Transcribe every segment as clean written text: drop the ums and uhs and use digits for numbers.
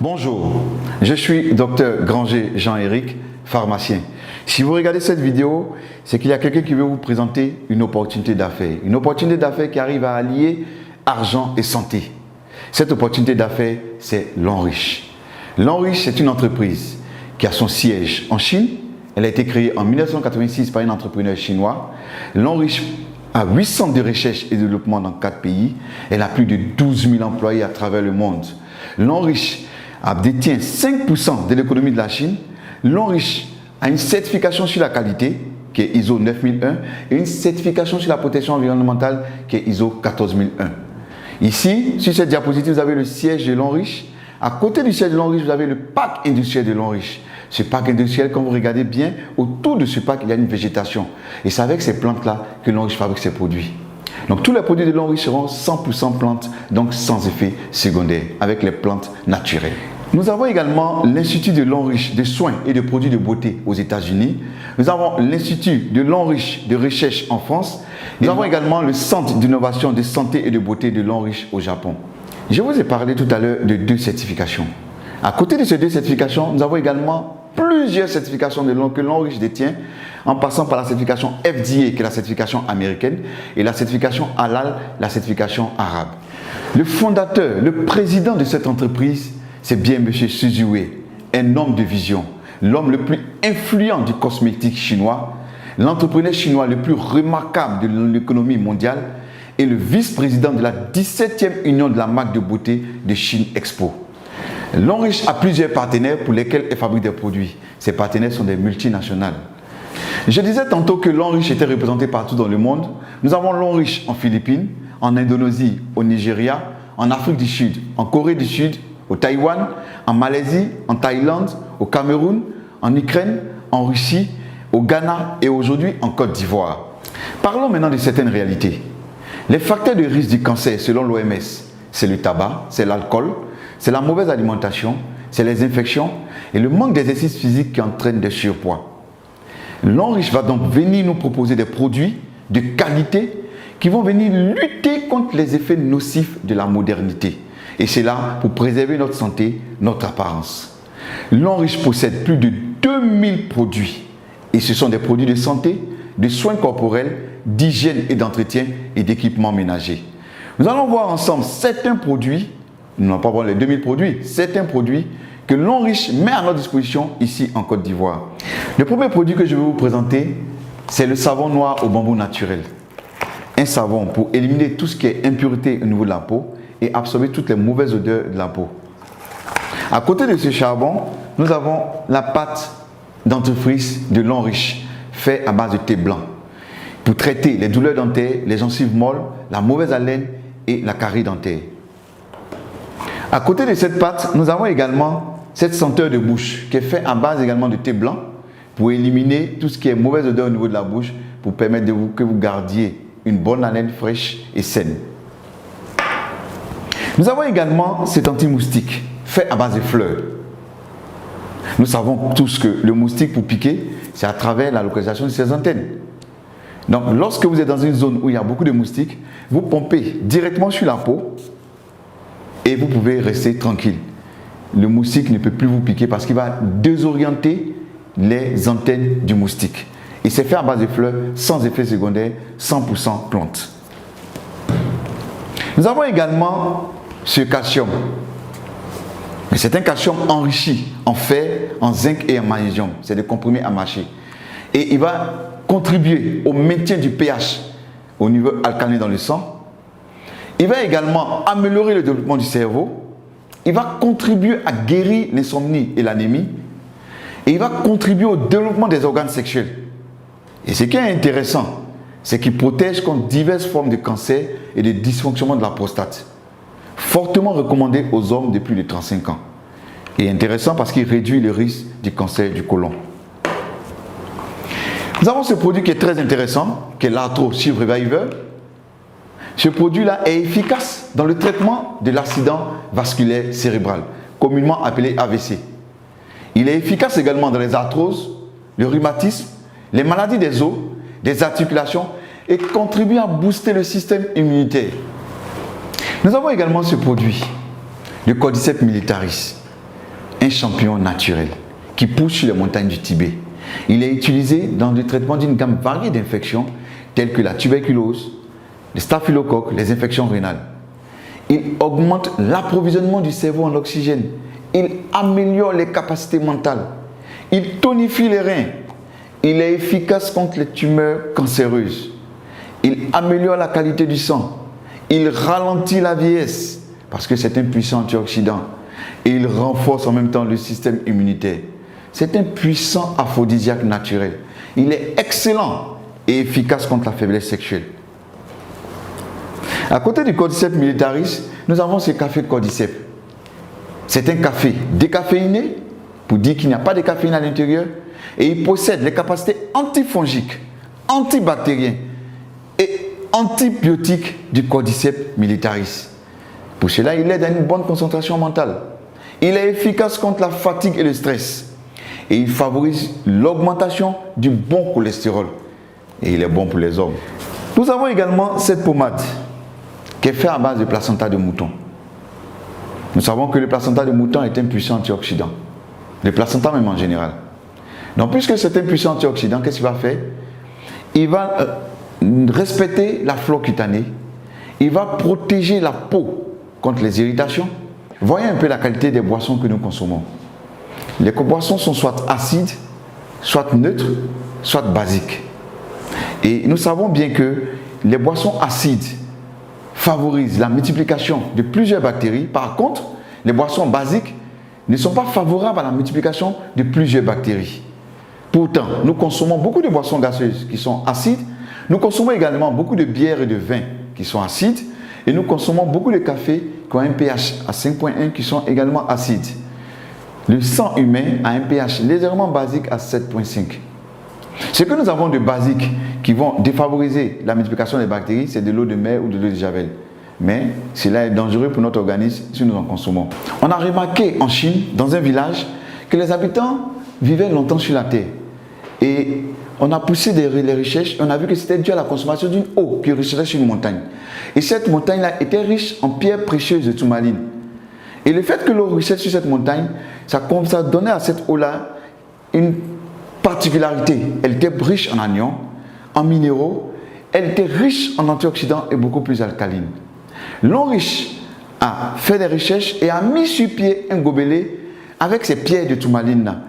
Bonjour, je suis Dr Granger Jean-Éric, pharmacien. Si vous regardez cette vidéo, c'est qu'il y a quelqu'un qui veut vous présenter une opportunité d'affaires. Une opportunité d'affaires qui arrive à allier argent et santé. Cette opportunité d'affaires, c'est L'Enriche. L'Enriche, c'est une entreprise qui a son siège en Chine. Elle a été créée en 1986 par un entrepreneur chinois. L'Enriche a 8 centres de recherche et de développement dans 4 pays. Elle a plus de 12 000 employés à travers le monde. L'Enriche détient 5% de l'économie de la Chine. L'Enriche a une certification sur la qualité qui est ISO 9001 et une certification sur la protection environnementale qui est ISO 14001. Ici, sur cette diapositive, vous avez le siège de L'Enriche. À côté du siège de L'Enriche, vous avez le parc industriel de L'Enriche. Ce parc industriel, quand vous regardez bien, autour de ce parc, il y a une végétation. Et c'est avec ces plantes-là que L'Enriche fabrique ses produits. Donc tous les produits de L'Enriche seront 100% plantes, donc sans effet secondaire, avec les plantes naturelles. Nous avons également l'Institut de L'Enriche de soins et de produits de beauté aux États-Unis. Nous avons l'Institut de L'Enriche de recherche en France. Nous avons également le Centre d'innovation de santé et de beauté de L'Enriche au Japon. Je vous ai parlé tout à l'heure de 2 certifications. À côté de ces 2 certifications, nous avons également plusieurs certifications que L'Enriche détient, en passant par la certification FDA, qui est la certification américaine, et la certification Halal, la certification arabe. Le fondateur, le président de cette entreprise, c'est bien M. Su Wei, un homme de vision, l'homme le plus influent du cosmétique chinois, l'entrepreneur chinois le plus remarquable de l'économie mondiale et le vice-président de la 17e union de la marque de beauté de Chine Expo. L'Enriche a plusieurs partenaires pour lesquels elle fabrique des produits. Ces partenaires sont des multinationales. Je disais tantôt que L'Enriche était représenté partout dans le monde. Nous avons L'Enriche en Philippines, en Indonésie, au Nigeria, en Afrique du Sud, en Corée du Sud, au Taïwan, en Malaisie, en Thaïlande, au Cameroun, en Ukraine, en Russie, au Ghana et aujourd'hui en Côte d'Ivoire. Parlons maintenant de certaines réalités. Les facteurs de risque du cancer selon l'OMS, c'est le tabac, c'est l'alcool, c'est la mauvaise alimentation, c'est les infections et le manque d'exercice physique qui entraîne des surpoids. L'Enriche va donc venir nous proposer des produits de qualité qui vont venir lutter contre les effets nocifs de la modernité. Et c'est là pour préserver notre santé, notre apparence. L'Enriche possède plus de 2000 produits. Et ce sont des produits de santé, de soins corporels, d'hygiène et d'entretien et d'équipements ménagers. Nous allons voir ensemble certains produits, nous n'allons pas voir les 2000 produits, certains produits que L'Enriche met à notre disposition ici en Côte d'Ivoire. Le premier produit que je vais vous présenter, c'est le savon noir au bambou naturel. Un savon pour éliminer tout ce qui est impureté au niveau de la peau et absorber toutes les mauvaises odeurs de la peau. À côté de ce charbon, nous avons la pâte dentifrice de L'Enriche, faite à base de thé blanc, pour traiter les douleurs dentaires, les gencives molles, la mauvaise haleine et la carie dentaire. À côté de cette pâte, nous avons également cette senteur de bouche qui est faite à base également de thé blanc pour éliminer tout ce qui est mauvaise odeur au niveau de la bouche, pour permettre que vous gardiez une bonne haleine fraîche et saine. Nous avons également cet anti-moustique fait à base de fleurs. Nous savons tous que le moustique pour piquer, c'est à travers la localisation de ses antennes. Donc lorsque vous êtes dans une zone où il y a beaucoup de moustiques, vous pompez directement sur la peau et vous pouvez rester tranquille. Le moustique ne peut plus vous piquer parce qu'il va désorienter les antennes du moustique. Et c'est fait à base de fleurs, sans effet secondaire, 100% plante. Nous avons également ce calcium. Mais c'est un calcium enrichi en fer, en zinc et en magnésium. C'est des comprimés à mâcher. Et il va contribuer au maintien du pH au niveau alcalin dans le sang. Il va également améliorer le développement du cerveau. Il va contribuer à guérir l'insomnie et l'anémie. Et il va contribuer au développement des organes sexuels. Et ce qui est intéressant, c'est qu'il protège contre diverses formes de cancer et de dysfonctionnement de la prostate. Fortement recommandé aux hommes de plus de 35 ans. Et intéressant parce qu'il réduit le risque du cancer du côlon. Nous avons ce produit qui est très intéressant, qui est l'Arthro Shield Reviver. Ce produit-là est efficace dans le traitement de l'accident vasculaire cérébral, communément appelé AVC. Il est efficace également dans les arthroses, le rhumatisme, les maladies des os, des articulations et contribue à booster le système immunitaire. Nous avons également ce produit, le Cordyceps militaris. un champignon naturel qui pousse sur les montagnes du Tibet. Il est utilisé dans le traitement d'une gamme variée d'infections telles que la tuberculose, le staphylocoque, les infections rénales. Il augmente l'approvisionnement du cerveau en oxygène. Il améliore les capacités mentales. Il tonifie les reins. Il est efficace contre les tumeurs cancéreuses. Il améliore la qualité du sang. Il ralentit la vieillesse parce que c'est un puissant antioxydant. Et il renforce en même temps le système immunitaire. C'est un puissant aphrodisiaque naturel. Il est excellent et efficace contre la faiblesse sexuelle. À côté du Cordyceps militaris, nous avons ce café Cordyceps. C'est un café décaféiné, pour dire qu'il n'y a pas de caféine à l'intérieur, et il possède les capacités antifongiques, antibactériennes et antibiotiques du Cordyceps militaris. Pour cela, il aide à une bonne concentration mentale. Il est efficace contre la fatigue et le stress. Et il favorise l'augmentation du bon cholestérol. Et il est bon pour les hommes. Nous avons également cette pommade qui est faite à base de placenta de mouton. Nous savons que le placenta de mouton est un puissant antioxydant. Le placenta même en général. Donc puisque c'est un puissant antioxydant, qu'est-ce qu'il va faire? Il va respecter la flore cutanée. Il va protéger la peau contre les irritations. Voyez un peu la qualité des boissons que nous consommons. Les boissons sont soit acides, soit neutres, soit basiques. Et nous savons bien que les boissons acides favorisent la multiplication de plusieurs bactéries. Par contre, les boissons basiques ne sont pas favorables à la multiplication de plusieurs bactéries. Pourtant, nous consommons beaucoup de boissons gazeuses qui sont acides. Nous consommons également beaucoup de bières et de vins qui sont acides. Et nous consommons beaucoup de cafés qui ont un pH à 5,1 qui sont également acides. Le sang humain a un pH légèrement basique à 7,5. Ce que nous avons de basique qui vont défavoriser la multiplication des bactéries, c'est de l'eau de mer ou de l'eau de javel. Mais cela est dangereux pour notre organisme si nous en consommons. On a remarqué en Chine, dans un village, que les habitants vivaient longtemps sur la terre. Et on a poussé les recherches et on a vu que c'était dû à la consommation d'une eau qui ruisselait sur une montagne. Et cette montagne-là était riche en pierres précieuses de tourmaline. Et le fait que l'eau ruisselle sur cette montagne, ça donnait à cette eau-là une particularité. Elle était riche en anions, en minéraux, elle était riche en antioxydants et beaucoup plus alcaline. L'homme riche a fait des recherches et a mis sur pied un gobelet avec ces pierres de tourmaline-là.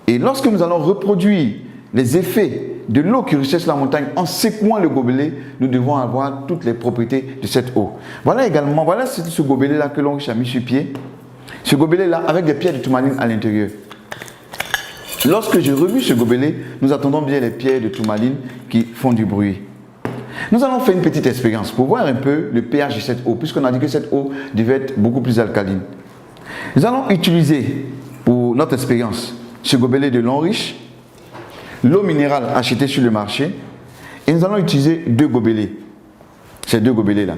Et lorsque nous allons reproduire les effets de l'eau qui ruisselle sur la montagne en secouant le gobelet, nous devons avoir toutes les propriétés de cette eau. Voilà également, voilà ce gobelet-là que l'homme riche a mis sur pied. Ce gobelet-là avec des pierres de tourmaline à l'intérieur. Lorsque j'ai revu ce gobelet, nous attendons bien les pierres de tourmaline qui font du bruit. Nous allons faire une petite expérience pour voir un peu le pH de cette eau, puisqu'on a dit que cette eau devait être beaucoup plus alcaline. Nous allons utiliser pour notre expérience ce gobelet de l'eau riche, l'eau minérale achetée sur le marché, et nous allons utiliser deux gobelets, ces deux gobelets-là.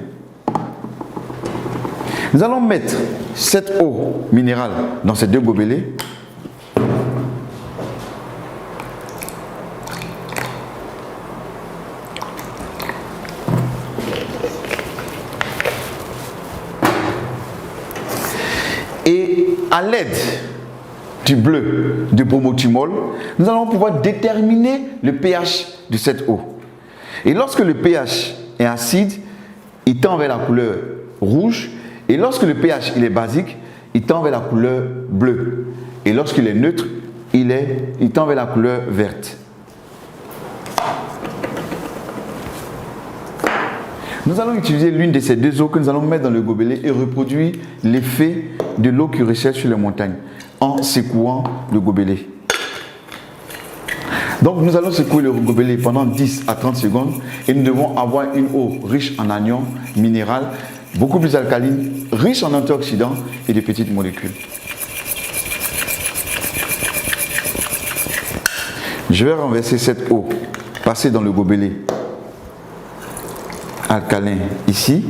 Nous allons mettre cette eau minérale dans ces deux gobelets. Et à l'aide du bleu de bromothymol, nous allons pouvoir déterminer le pH de cette eau. Et lorsque le pH est acide, il tend vers la couleur rouge. Et lorsque le pH il est basique, il tend vers la couleur bleue. Et lorsqu'il est neutre, il tend vers la couleur verte. Nous allons utiliser l'une de ces deux eaux que nous allons mettre dans le gobelet et reproduire l'effet de l'eau qui ruisselle sur les montagnes en secouant le gobelet. Donc nous allons secouer le gobelet pendant 10 à 30 secondes et nous devons avoir une eau riche en anions minérales, beaucoup plus alcaline, riche en antioxydants et de petites molécules. Je vais renverser cette eau, passer dans le gobelet alcalin ici.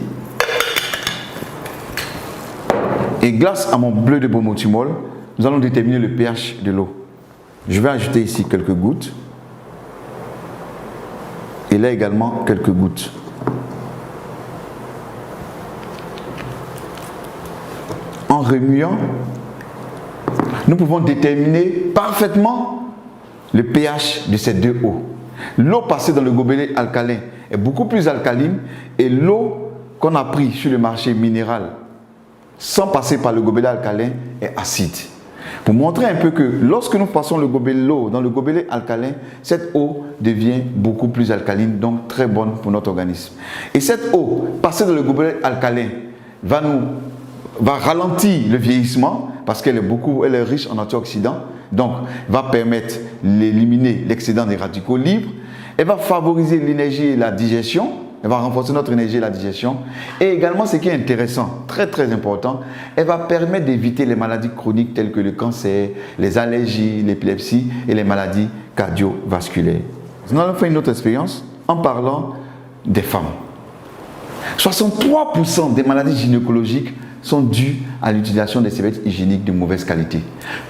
Et grâce à mon bleu de bromothymol, nous allons déterminer le pH de l'eau. Je vais ajouter ici quelques gouttes. Et là également quelques gouttes. En remuant, nous pouvons déterminer parfaitement le pH de ces deux eaux. L'eau passée dans le gobelet alcalin est beaucoup plus alcaline et l'eau qu'on a prise sur le marché minéral sans passer par le gobelet alcalin est acide. Pour montrer un peu que lorsque nous passons l'eau dans le gobelet alcalin, cette eau devient beaucoup plus alcaline, donc très bonne pour notre organisme. Et cette eau passée dans le gobelet alcalin va ralentir le vieillissement parce qu'elle est riche en antioxydants, donc va permettre d'éliminer l'excédent des radicaux libres. Elle va favoriser l'énergie et la digestion. Elle va renforcer notre énergie et la digestion. Et également, ce qui est intéressant, très très important, elle va permettre d'éviter les maladies chroniques telles que le cancer, les allergies, l'épilepsie et les maladies cardiovasculaires. Nous allons faire une autre expérience en parlant des femmes. 63% des maladies gynécologiques sont dues à l'utilisation des serviettes hygiéniques de mauvaise qualité.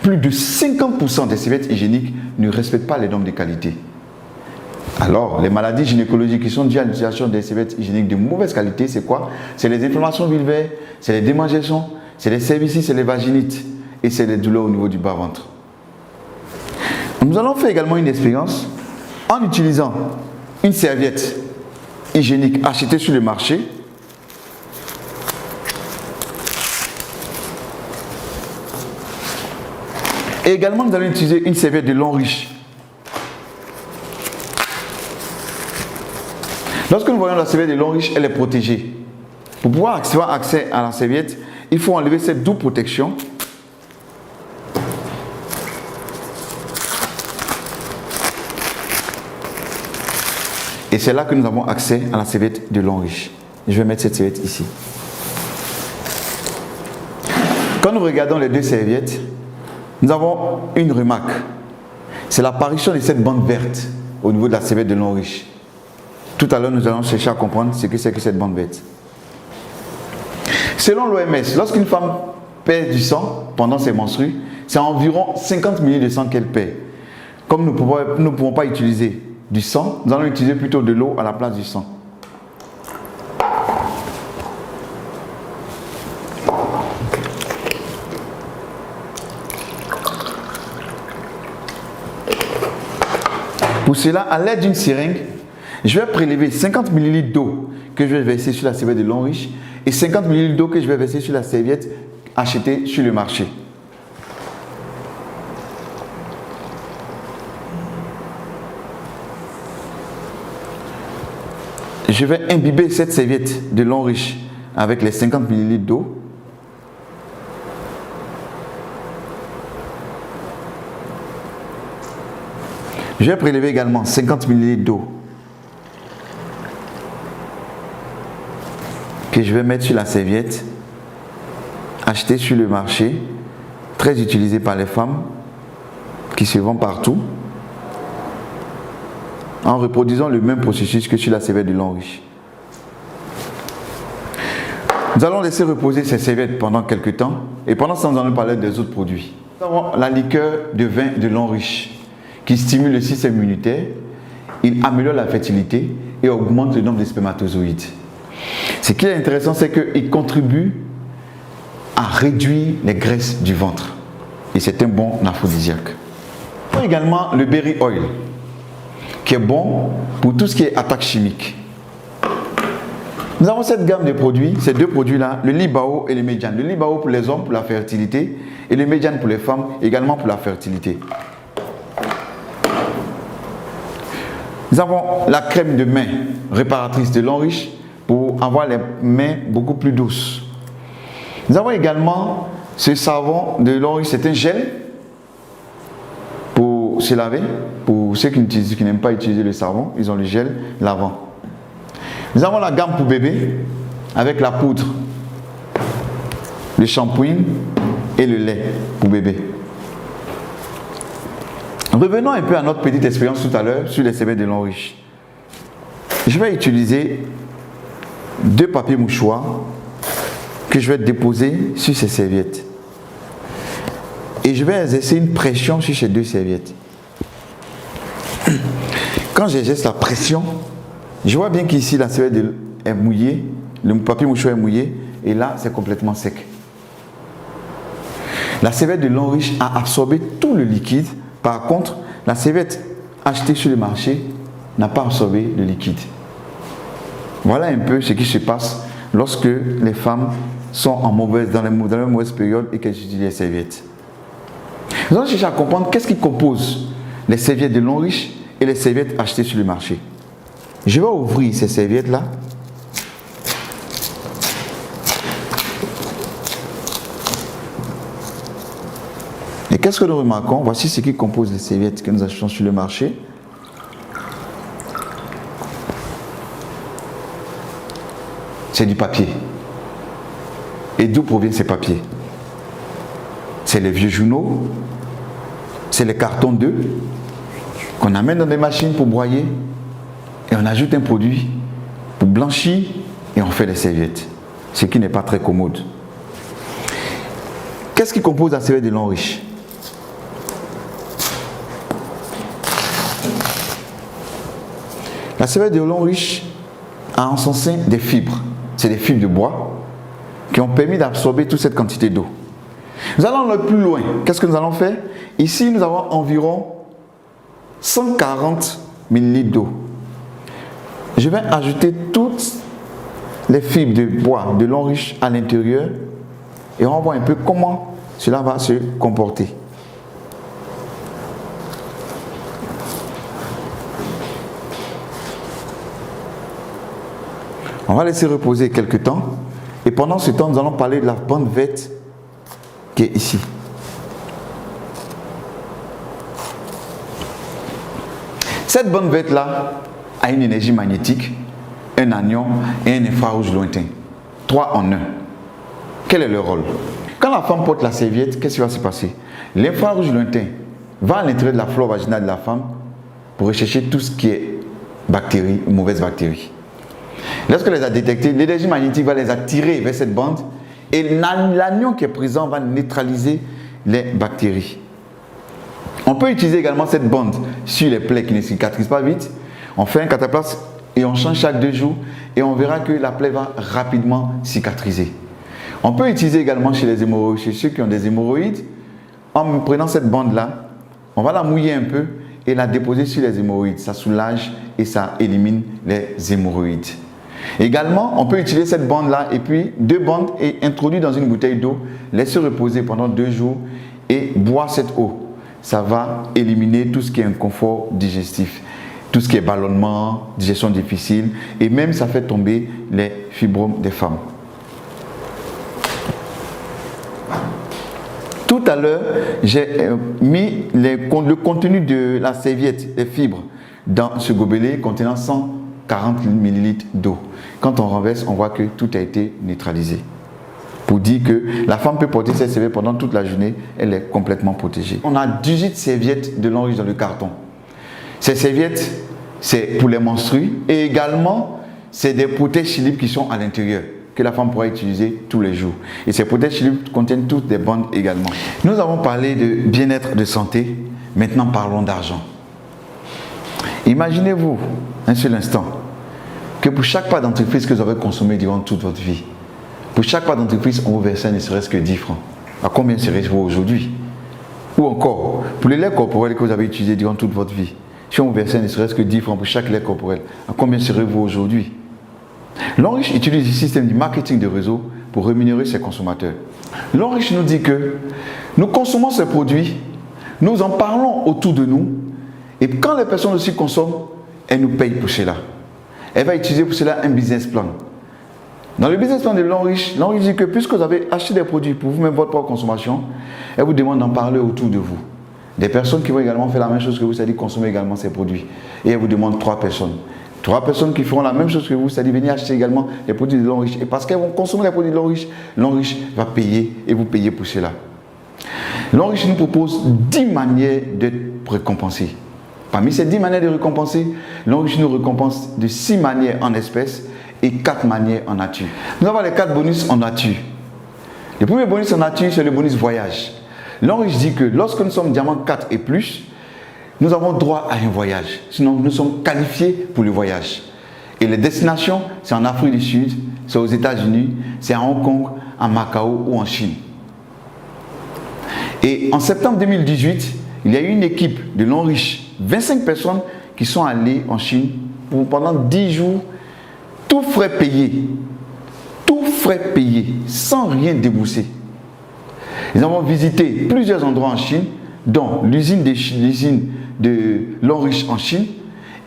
Plus de 50% des serviettes hygiéniques ne respectent pas les normes de qualité. Alors, les maladies gynécologiques qui sont dues à l'utilisation des serviettes hygiéniques de mauvaise qualité, c'est quoi? C'est les inflammations vulvaires, c'est les démangeaisons, c'est les cervicites, c'est les vaginites et c'est les douleurs au niveau du bas-ventre. Nous allons faire également une expérience en utilisant une serviette hygiénique achetée sur le marché. Et également, nous allons utiliser une serviette de long riche. Lorsque nous voyons la serviette de long riche, elle est protégée. Pour pouvoir avoir accès à la serviette, il faut enlever cette double protection. Et c'est là que nous avons accès à la serviette de long riche. Je vais mettre cette serviette ici. Quand nous regardons les deux serviettes, nous avons une remarque. C'est l'apparition de cette bande verte au niveau de la serviette de long riche. Tout à l'heure, nous allons chercher à comprendre ce que c'est que cette bande verte. Selon l'OMS, lorsqu'une femme perd du sang pendant ses menstrues, c'est environ 50 ml de sang qu'elle perd. Comme nous ne pouvons pas utiliser du sang, nous allons utiliser plutôt de l'eau à la place du sang. Pour cela, à l'aide d'une seringue, je vais prélever 50 ml d'eau que je vais verser sur la serviette de long riche et 50 ml d'eau que je vais verser sur la serviette achetée sur le marché. Je vais imbiber cette serviette de long riche avec les 50 ml d'eau. Je vais prélever également 50 ml d'eau que je vais mettre sur la serviette achetée sur le marché, très utilisée par les femmes qui se vend partout, en reproduisant le même processus que sur la serviette de long riche. Nous allons laisser reposer ces serviettes pendant quelques temps et pendant ce temps, nous allons parler des autres produits. Nous avons la liqueur de vin de long riche qui stimule le système immunitaire, il améliore la fertilité et augmente le nombre de spermatozoïdes. Ce qui est intéressant, c'est qu'il contribue à réduire les graisses du ventre et c'est un bon aphrodisiaque. Nous avons également le berry oil qui est bon pour tout ce qui est attaque chimique. Nous avons cette gamme de produits, ces deux produits-là, le Libao et le Median. Le Libao pour les hommes pour la fertilité et le Median pour les femmes également pour la fertilité. Nous avons la crème de main réparatrice de long riche pour avoir les mains beaucoup plus douces. Nous avons également ce savon de long riche, c'est un gel pour se laver. Pour ceux qui n'aiment pas utiliser le savon, ils ont le gel lavant. Nous avons la gamme pour bébé avec la poudre, le shampoing et le lait pour bébé. Revenons un peu à notre petite expérience tout à l'heure sur les serviettes de long riche. Je vais utiliser deux papiers mouchoirs que je vais déposer sur ces serviettes. Et je vais exercer une pression sur ces deux serviettes. Quand j'exerce la pression, je vois bien qu'ici la serviette est mouillée, le papier mouchoir est mouillé et là c'est complètement sec. La serviette de l'enrichi a absorbé tout le liquide. Par contre, la serviette achetée sur le marché n'a pas absorbé le liquide. Voilà un peu ce qui se passe lorsque les femmes sont dans la mauvaise période et qu'elles utilisent les serviettes. Nous allons chercher à comprendre qu'est-ce qui compose les serviettes de l'enrichi et les serviettes achetées sur le marché. Je vais ouvrir ces serviettes-là. Et qu'est-ce que nous remarquons? Voici ce qui compose les serviettes que nous achetons sur le marché. C'est du papier. Et d'où proviennent ces papiers? C'est les vieux journaux, c'est les cartons d'œufs qu'on amène dans des machines pour broyer et on ajoute un produit pour blanchir et on fait des serviettes, ce qui n'est pas très commode. Qu'est-ce qui compose la serviette de l'enrichi? La serviette de l'enrichi a en son sein des fibres. C'est des fibres de bois qui ont permis d'absorber toute cette quantité d'eau. Nous allons le plus loin. Qu'est-ce que nous allons faire? Ici, nous avons environ 140 ml d'eau. Je vais ajouter toutes les fibres de bois de l'enrichi à l'intérieur et on va voir un peu comment cela va se comporter. On va laisser reposer quelques temps et pendant ce temps, nous allons parler de la bande verte qui est ici. Cette bande verte-là a une énergie magnétique, un anion et un infrarouge lointain. 3 en 1. Quel est le rôle? Quand la femme porte la serviette, qu'est-ce qui va se passer? L'infrarouge lointain va à l'intérieur de la flore vaginale de la femme pour rechercher tout ce qui est bactéries ou mauvaises bactéries. Lorsqu'elle les a détectées, l'énergie magnétique va les attirer vers cette bande et l'anion qui est présent va neutraliser les bactéries. On peut utiliser également cette bande sur les plaies qui ne cicatrisent pas vite. On fait un cataplasme et on change chaque 2 jours et on verra que la plaie va rapidement cicatriser. On peut utiliser également chez les hémorroïdes, chez ceux qui ont des hémorroïdes, en prenant cette bande-là, on va la mouiller un peu et la déposer sur les hémorroïdes. Ça soulage et ça élimine les hémorroïdes. Également, on peut utiliser cette bande-là et puis 2 bandes et introduire dans une bouteille d'eau, laisser reposer pendant 2 jours et boire cette eau. Ça va éliminer tout ce qui est inconfort digestif, tout ce qui est ballonnement, digestion difficile et même ça fait tomber les fibromes des femmes. Tout à l'heure, j'ai mis le contenu de la serviette, les fibres, dans ce gobelet contenant 140 ml d'eau. Quand on renverse, on voit que tout a été neutralisé. Pour dire que la femme peut porter cette serviette pendant toute la journée, elle est complètement protégée. On a 18 serviettes de l'enrichi dans le carton. Ces serviettes, c'est pour les menstrues et également, c'est des protège-slip qui sont à l'intérieur, que la femme pourra utiliser tous les jours. Et ces protège-slip contiennent toutes des bandes également. Nous avons parlé de bien-être, de santé. Maintenant, parlons d'argent. Imaginez-vous, un seul instant, que pour chaque pas d'entreprise que vous avez consommé durant toute votre vie, pour chaque pas d'entreprise, on vous versait ne serait-ce que 10 francs. À combien serait-vous aujourd'hui? Ou encore, pour les laits corporels que vous avez utilisés durant toute votre vie, si on vous versait ne serait-ce que 10 francs pour chaque lait corporel, à combien serez-vous aujourd'hui? L'enrichi utilise le système du marketing de réseau pour rémunérer ses consommateurs. L'enrichi nous dit que nous consommons ces produits, nous en parlons autour de nous, et quand les personnes aussi consomment, elles nous payent pour cela. Elle va utiliser pour cela un business plan. Dans le business plan de l'enrichi dit que puisque vous avez acheté des produits pour vous-même votre propre consommation, elle vous demande d'en parler autour de vous. Des personnes qui vont également faire la même chose que vous, c'est-à-dire consommer également ces produits. Et elle vous demande 3 personnes. 3 personnes qui feront la même chose que vous, c'est-à-dire venir acheter également les produits de l'enrichi. Et parce qu'elles vont consommer les produits de l'enrichi va payer et vous payer pour cela. L'enrichi nous propose 10 manières d'être récompensé. Parmi ces 10 manières de récompenser, l'enrichi nous récompense de 6 manières en espèces et 4 manières en nature. Nous avons les 4 bonus en nature. Le premier bonus en nature, c'est le bonus voyage. L'enrichi dit que lorsque nous sommes diamant 4 et plus, nous avons droit à un voyage. Sinon, nous sommes qualifiés pour le voyage. Et les destinations, c'est en Afrique du Sud, c'est aux États-Unis, c'est à Hong Kong, à Macao ou en Chine. Et en septembre 2018, il y a eu une équipe de l'Enriche, 25 personnes qui sont allées en Chine pendant 10 jours, tout frais payé, sans rien débourser. Nous avons visité plusieurs endroits en Chine, dont l'usine de l'Enriche en Chine.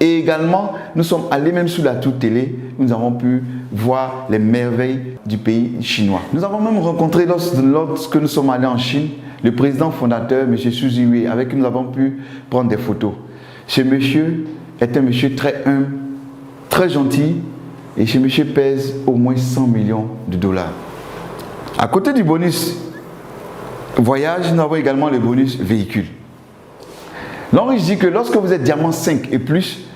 Et également, nous sommes allés même sous la tour télé, nous avons pu voir les merveilles du pays chinois. Nous avons même rencontré, lorsque nous sommes allés en Chine, le président fondateur, M. Xu Ziwei, avec qui nous avons pu prendre des photos. Ce monsieur est un monsieur très humble, très gentil, et ce monsieur pèse au moins 100 millions de dollars. À côté du bonus voyage, nous avons également le bonus véhicule. L'Enriche dit que lorsque vous êtes diamant 5 et plus,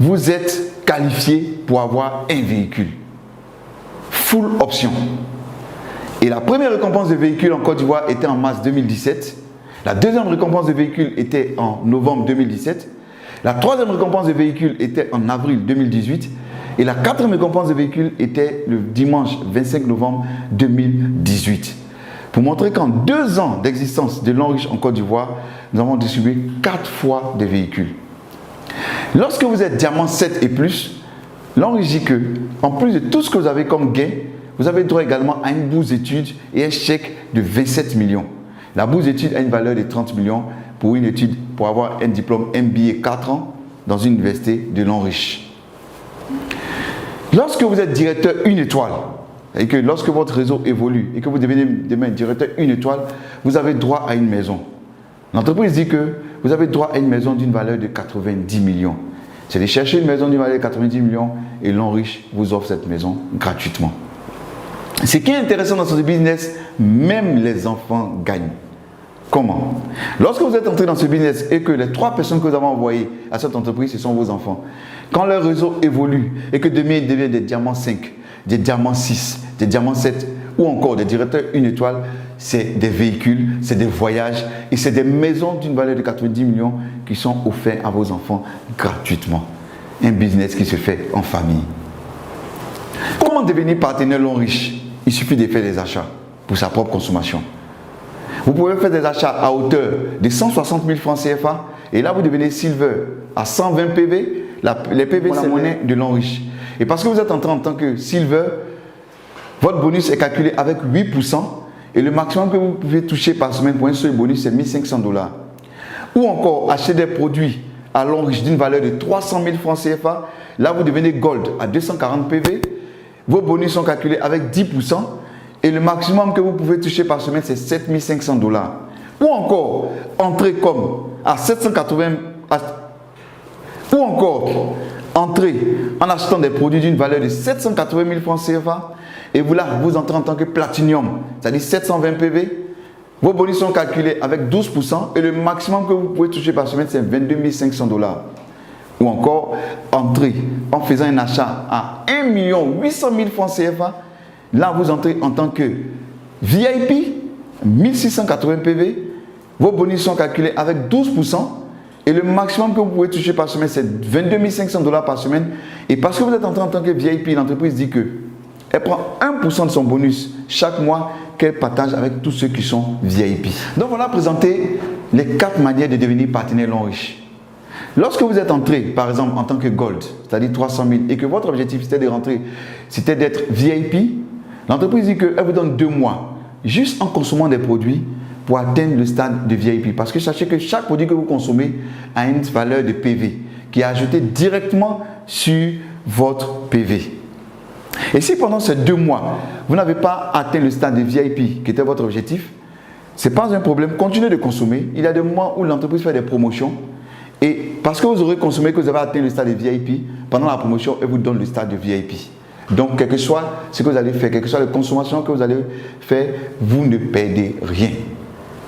vous êtes qualifié pour avoir un véhicule. Full option. Et la première récompense de véhicule en Côte d'Ivoire était en mars 2017. La deuxième récompense de véhicule était en novembre 2017. La troisième récompense de véhicule était en avril 2018. Et la quatrième récompense de véhicule était le dimanche 25 novembre 2018. Pour montrer qu'en 2 ans d'existence de l'Enriche en Côte d'Ivoire, nous avons distribué 4 fois des véhicules. Lorsque vous êtes diamant 7 et plus, l'Enriche dit que, en plus de tout ce que vous avez comme gain, vous avez droit également à une bourse d'études et un chèque de 27 millions. La bourse d'études a une valeur de 30 millions pour une étude, pour avoir un diplôme MBA 4 ans dans une université de l'Enriche. Lorsque vous êtes directeur 1 étoile, et que lorsque votre réseau évolue et que vous devenez demain directeur 1 étoile, vous avez droit à une maison. L'entreprise dit que vous avez droit à une maison d'une valeur de 90 millions. C'est de chercher une maison d'une valeur de 90 millions et l'Enriche vous offre cette maison gratuitement. Ce qui est intéressant dans ce business, même les enfants gagnent. Comment? Lorsque vous êtes entré dans ce business et que les 3 personnes que vous avez envoyées à cette entreprise, ce sont vos enfants, quand leur réseau évolue et que demain ils deviennent des diamants 5, des diamants 6, des diamants 7 ou encore des directeurs 1 étoile, c'est des véhicules, c'est des voyages et c'est des maisons d'une valeur de 90 millions qui sont offerts à vos enfants gratuitement. Un business qui se fait en famille. Comment devenir partenaire l'Enriche? Il suffit de faire des achats pour sa propre consommation. Vous pouvez faire des achats à hauteur de 160 000 francs CFA et là vous devenez Silver à 120 PV. Les PV, c'est la monnaie de l'Enriche. Et parce que vous êtes entré en tant que Silver, votre bonus est calculé avec 8% et le maximum que vous pouvez toucher par semaine pour un seul bonus, c'est 1 500 $. Ou encore acheter des produits à l'Enriche d'une valeur de 300 000 francs CFA. Là, vous devenez Gold à 240 PV. Vos bonus sont calculés avec 10% et le maximum que vous pouvez toucher par semaine, c'est 7 500 $. Ou encore, entrer comme à 780 ou encore entrer en achetant des produits d'une valeur de 780 000 francs CFA et vous là, vous entrez en tant que Platinum, c'est-à-dire 720 PV. Vos bonus sont calculés avec 12% et le maximum que vous pouvez toucher par semaine, c'est 22 500 $. Ou encore, entrer en faisant un achat à 1 800 000 francs CFA. Là, vous entrez en tant que VIP, 1680 PV. Vos bonus sont calculés avec 12%. Et le maximum que vous pouvez toucher par semaine, c'est 22 500 $ par semaine. Et parce que vous êtes entré en tant que VIP, l'entreprise dit qu'elle prend 1% de son bonus chaque mois qu'elle partage avec tous ceux qui sont VIP. Donc voilà présenté les 4 manières de devenir partenaire l'Enriche. Lorsque vous êtes entré, par exemple, en tant que Gold, c'est-à-dire 300 000, et que votre objectif c'était de rentrer, c'était d'être VIP, l'entreprise dit qu'elle vous donne 2 mois, juste en consommant des produits, pour atteindre le stade de VIP. Parce que sachez que chaque produit que vous consommez a une valeur de PV qui est ajoutée directement sur votre PV. Et si pendant ces 2 mois, vous n'avez pas atteint le stade de VIP qui était votre objectif, ce n'est pas un problème, continuez de consommer. Il y a des mois où l'entreprise fait des promotions et parce que vous aurez consommé, que vous avez atteint le stade de VIP, pendant la promotion, elle vous donne le stade de VIP. Donc, quel que soit ce que vous allez faire, quelle que soit la consommation que vous allez faire, vous ne perdez rien.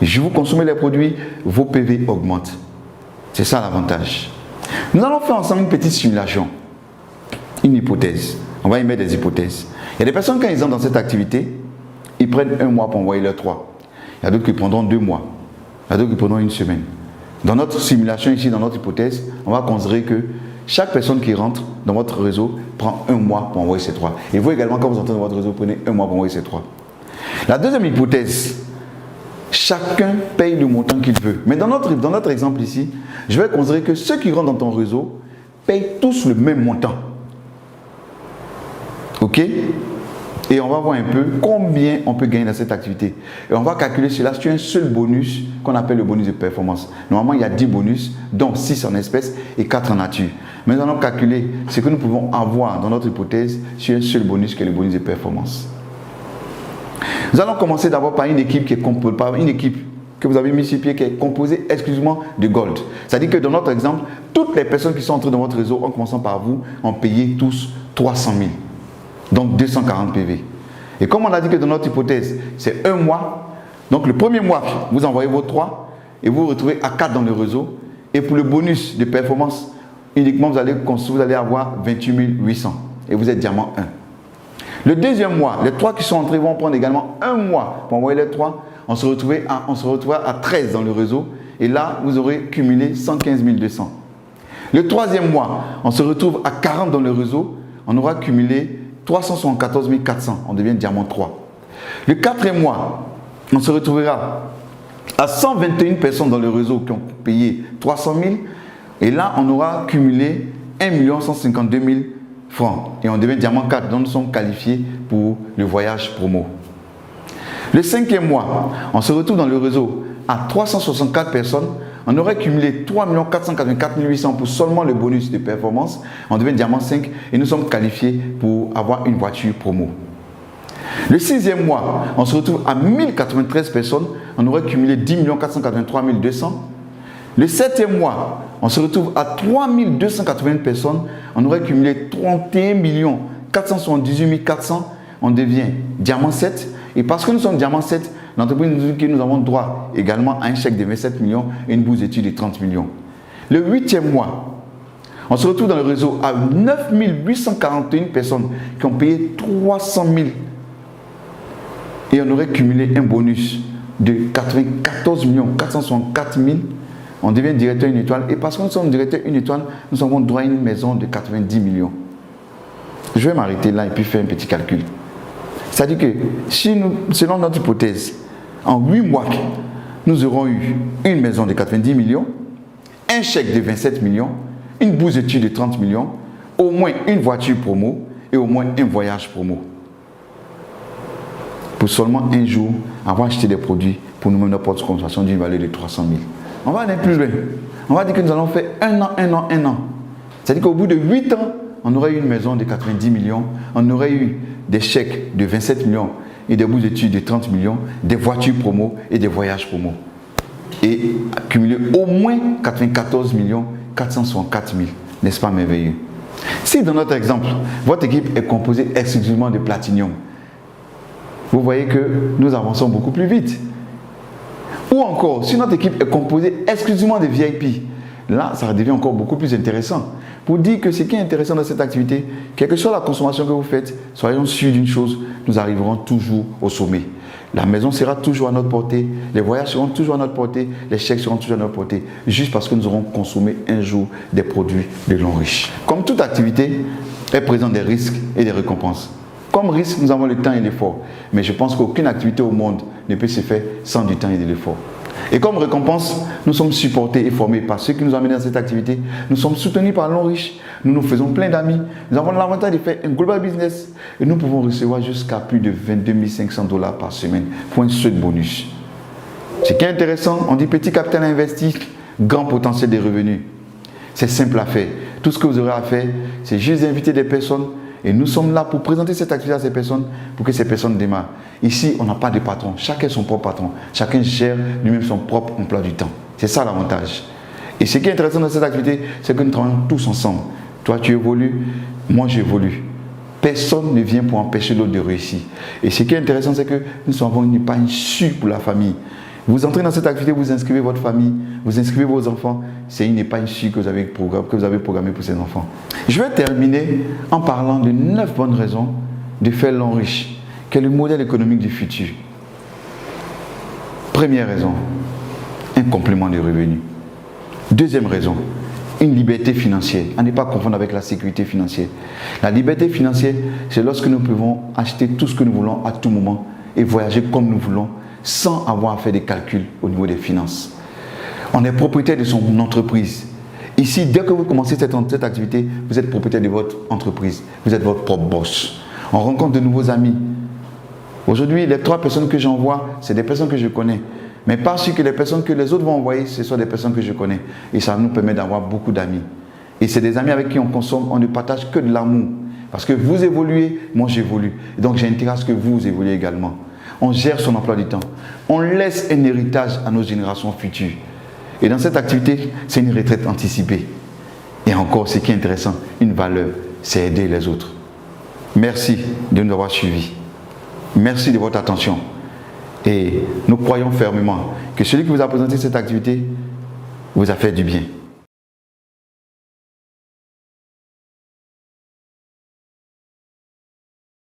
Si vous consommez les produits, vos PV augmentent. C'est ça l'avantage. Nous allons faire ensemble une petite simulation, une hypothèse. On va y mettre des hypothèses. Il y a des personnes, quand ils entrent dans cette activité, ils prennent 1 mois pour envoyer leurs 3. Il y a d'autres qui prendront 2 mois. Il y a d'autres qui prendront 1 semaine. Dans notre simulation ici, dans notre hypothèse, on va considérer que chaque personne qui rentre dans votre réseau prend 1 mois pour envoyer ses 3. Et vous également, quand vous entrez dans votre réseau, prenez 1 mois pour envoyer ses 3. La deuxième hypothèse, Chacun paye le montant qu'il veut. Mais dans notre exemple ici, je vais considérer que ceux qui rentrent dans ton réseau payent tous le même montant. Ok? Et on va voir un peu combien on peut gagner dans cette activité. Et on va calculer cela sur un seul bonus qu'on appelle le bonus de performance. Normalement, il y a 10 bonus, dont 6 en espèces et 4 en nature. Mais nous allons calculer ce que nous pouvons avoir dans notre hypothèse sur un seul bonus qui est le bonus de performance. Nous allons commencer d'abord par une équipe qui est composée, par une équipe que vous avez mis sur pied qui est composée exclusivement de gold. C'est-à-dire que dans notre exemple, toutes les personnes qui sont entrées dans votre réseau, en commençant par vous, ont payé tous 300 000. Donc 240 PV. Et comme on a dit que dans notre hypothèse, c'est un mois, donc le premier mois, vous envoyez vos 3 et vous vous retrouvez à 4 dans le réseau. Et pour le bonus de performance, uniquement vous allez avoir 28 800 et vous êtes diamant 1. Le deuxième mois, les 3 qui sont entrés vont prendre également un mois pour envoyer les 3. On se retrouvera à 13 dans le réseau et là, vous aurez cumulé 115 200. Le troisième mois, on se retrouve à 40 dans le réseau, on aura cumulé 374 400, on devient diamant 3. Le quatrième mois, on se retrouvera à 121 personnes dans le réseau qui ont payé 300 000 et là, on aura cumulé 1 152 000 francs et on devient diamant 4, donc nous sommes qualifiés pour le voyage promo. Le cinquième mois, on se retrouve dans le réseau à 364 personnes, on aurait cumulé 3 484 800 pour seulement le bonus de performance, on devient diamant 5 et nous sommes qualifiés pour avoir une voiture promo. Le sixième mois, on se retrouve à 1093 personnes, on aurait cumulé 10 483 200. Le septième mois, on se retrouve à 3280 personnes, on aurait cumulé 31 478 400, on devient diamant 7. Et parce que nous sommes diamant 7, l'entreprise nous dit que nous avons droit également à un chèque de 27 millions et une bourse d'études de 30 millions. Le huitième mois, on se retrouve dans le réseau à 9 841 personnes qui ont payé 300 000 et on aurait cumulé un bonus de 94 464 000. On devient directeur une étoile et parce que nous sommes directeur une étoile, nous avons droit à une maison de 90 millions. Je vais m'arrêter là et puis faire un petit calcul. C'est-à-dire que si nous, selon notre hypothèse, en 8 mois, nous aurons eu une maison de 90 millions, un chèque de 27 millions, une bourse d'études de 30 millions, au moins une voiture promo et au moins un voyage promo. Pour seulement un jour avoir acheté des produits pour nous-mêmes notre propre consommation d'une valeur de 300 000. On va aller plus loin. On va dire que nous allons faire un an. C'est-à-dire qu'au bout de 8 ans, on aurait eu une maison de 90 millions, on aurait eu des chèques de 27 millions et des bourses d'études de 30 millions, des voitures promo et des voyages promo. Et accumuler au moins 94 464 000. N'est-ce pas merveilleux? Si dans notre exemple, votre équipe est composée exclusivement de platinium, vous voyez que nous avançons beaucoup plus vite. Ou encore, si notre équipe est composée exclusivement de VIP, là, ça devient encore beaucoup plus intéressant. Pour dire que ce qui est intéressant dans cette activité, quelle que soit la consommation que vous faites, soyons sûrs d'une chose, nous arriverons toujours au sommet. La maison sera toujours à notre portée, les voyages seront toujours à notre portée, les chèques seront toujours à notre portée, juste parce que nous aurons consommé un jour des produits de l'homme riche. Comme toute activité, elle présente des risques et des récompenses. Comme risque, nous avons le temps et l'effort. Mais je pense qu'aucune activité au monde ne peut se faire sans du temps et de l'effort. Et comme récompense, nous sommes supportés et formés par ceux qui nous ont amenés dans cette activité. Nous sommes soutenus par l'homme riche. Nous nous faisons plein d'amis. Nous avons l'avantage de faire un global business. Et nous pouvons recevoir jusqu'à plus de 22 500 $ par semaine pour un seul bonus. Ce qui est intéressant, on dit petit capital investi, grand potentiel de revenus. C'est simple à faire. Tout ce que vous aurez à faire, c'est juste inviter des personnes. Et nous sommes là pour présenter cette activité à ces personnes, pour que ces personnes démarrent. Ici, on n'a pas de patron. Chacun son propre patron. Chacun gère lui-même son propre emploi du temps. C'est ça l'avantage. Et ce qui est intéressant dans cette activité, c'est que nous travaillons tous ensemble. Toi, tu évolues, moi, j'évolue. Personne ne vient pour empêcher l'autre de réussir. Et ce qui est intéressant, c'est que nous avons une épargne sûre pour la famille. Vous entrez dans cette activité, vous inscrivez votre famille, vous inscrivez vos enfants. C'est une épargne sûre que vous avez programmée pour ces enfants. Je vais terminer en parlant de 9 bonnes raisons de faire l'homme riche, qui est le modèle économique du futur. Première raison, un complément de revenus. Deuxième raison, une liberté financière. À ne pas confondre avec la sécurité financière. La liberté financière, c'est lorsque nous pouvons acheter tout ce que nous voulons à tout moment et voyager comme nous voulons, sans avoir à faire des calculs au niveau des finances. On est propriétaire de son entreprise. Ici, dès que vous commencez cette activité, vous êtes propriétaire de votre entreprise. Vous êtes votre propre boss. On rencontre de nouveaux amis. Aujourd'hui, les 3 personnes que j'envoie, c'est des personnes que je connais. Mais pas sûr que les personnes que les autres vont envoyer, ce sont des personnes que je connais. Et ça nous permet d'avoir beaucoup d'amis. Et c'est des amis avec qui on consomme, on ne partage que de l'amour. Parce que vous évoluez, moi j'évolue. Et donc j'ai intérêt à ce que vous évoluez également. On gère son emploi du temps. On laisse un héritage à nos générations futures. Et dans cette activité, c'est une retraite anticipée. Et encore, ce qui est intéressant, une valeur, c'est aider les autres. Merci de nous avoir suivis. Merci de votre attention. Et nous croyons fermement que celui qui vous a présenté cette activité vous a fait du bien.